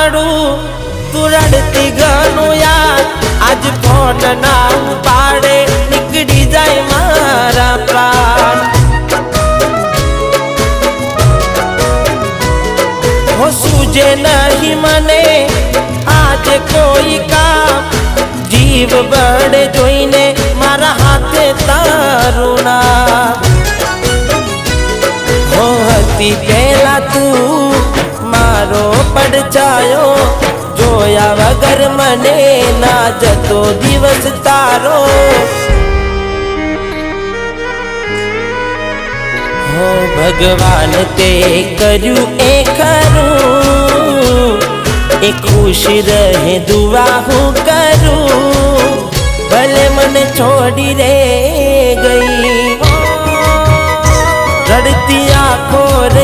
મળું તું રડતી ઘણું યાર આજ ફોન ના ઉપાડે નીકળી જાય મારા પ્રાણ હો સૂજે નહીં મને આજે કોઈ કામ જીવ બળે જોઈને મારા હાથે તારું નામ હો હતી પહેલા તું મારો પડછાયો જોયા વગર મને ના જતો દિવસ તારો હો ભગવાન તે કર્યું એ ખરું એ ખુશ રહે દુઆ હું કરું ભલે મને છોડી રે ગઈ રડતી આંખો રે